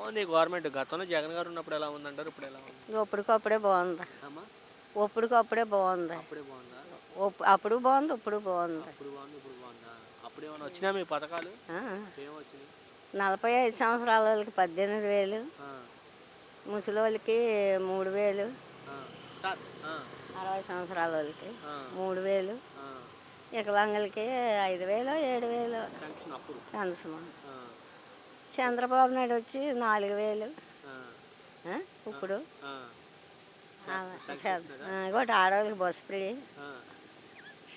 ఉంది ఈ గవర్నమెంట్? గతంలో జగన్ గారు ఉన్నప్పుడు ఎలా ఉందంటారు? ఇప్పుడు ఎలా ఉంది? ఇప్పటికప్పుడే బాగుంది. అమ్మా ఇప్పటికప్పుడే బాగుంది. అప్పుడే బాగుందా? అప్పుడు బాగుంది, ఇప్పుడు బాగుంది. అప్పుడు బాగుంది, ఇప్పుడు బాగుందా? అప్పుడు ఏమైనా వచ్చినా మీ పథకాలు ఆ, ఏమొచ్చినాయి? 45 సంవత్సరాల వాళ్ళకి 18,000, ఆ, ముసలి వాళ్ళకి 3,000, ఆ. సార్ 60 సంవత్సరాల వాళ్ళకి ఆ, 3,000, ఆ. వికలాంగులకి 5,000, 7,000 పెన్షన్ అప్పుడు. పెన్షన్. ఆ, చంద్రబాబు నాయుడు వచ్చి 4,000. ఆ, ఇప్పుడు ఆ. ఇంకోటి ఆడవాళ్ళకి బస్సు ఫ్రీ. ఆ.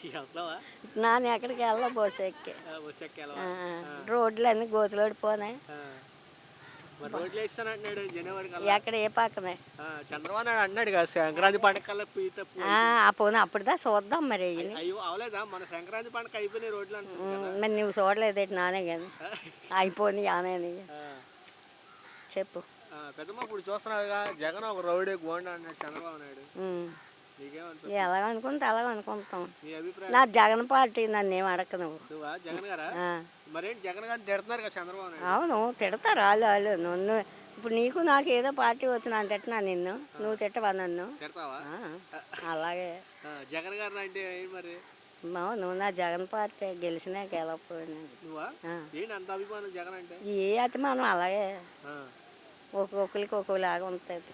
వెళ్తావా? నాన్న ఎక్కడికి వెళ్ళా బస్సు ఎక్కి. బస్సు ఎక్కేళ్ళవా? రోడ్లు అన్నీ గోతులోడిపోయినాయి. మరి రోడ్లు వేస్తానంటున్నాడు జనవరి కల్లా. ఎక్కడ ఏ పక్కనే చంద్రబాబు నాయుడు అన్నాడు కదా సంక్రాంతి పండుగ కల్లా పోనీ అప్పుడుదా చూద్దాం మరి. అయ్యో అవలేదా? మన సంక్రాంతి పండుగ అయిపోయినాయి రోడ్లు అంటున్నాడు. మరి నువ్వు చూడలేదేంటి? నానే కానీ అయిపోయింది ఆనేని. చెప్పు. పెద్దమ్మ ఇప్పుడు చూస్తున్నావుగా జగన్ ఒక రౌడీ గోండా అన్నాడు చంద్రబాబు నాయుడు. నీకేమంటావు? ఎలాగ అనుకుంటే అలాగ అనుకుంటాం. నీ అభిప్రాయం? నా జగన్ పార్టీ నన్ను ఏం అడగ నువ్వు. నువ్వా జగన్ గారా? మరేంటి జగన్ గారిని తిడుతున్నారు కదా చంద్రబాబు నాయుడు? అవును, తిడతారు వాళ్ళు నన్ను. ఇప్పుడు నీకు నాకు ఏదో పార్టీ వచ్చినా తిట్టినా నిన్ను, నువ్వు తిట్టవా నన్ను? తిడతావా? అలాగే జగన్ గారు అంటే మరి నువ్వు నా జగన్ పార్టీ గెలిచినా గెలకపోయినా. నువ్వా ఏంటి అంత అభిమానం జగన్ అంటే? ఏ అభిమానం అలాగే ఒక్కొక్కరికి ఒక్కొక్కలాగా ఉంటుంది.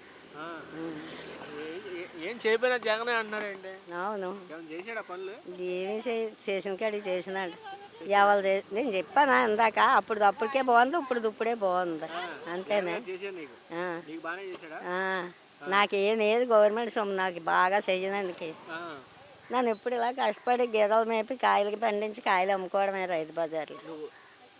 ఏం చేయకపోయినా జగనే అంటున్నారండి. అవును, చేసాడా పనులు? ఏమి చేసిన కాడికి చేసినాడు. ఎవరు నేను చెప్పానా ఇందాక, అప్పటికే బాగుంది, ఇప్పుడే బాగుంది. అంతేనే. నాకేం ఏది గవర్నమెంట్ సొమ్ము నాకు బాగా చెయ్యడానికి. నన్ను ఎప్పుడు ఇలా కష్టపడి గేదెలు మేపి కాయలకి పండించి కాయలు అమ్ముకోవడమే రైతు బజార్లో.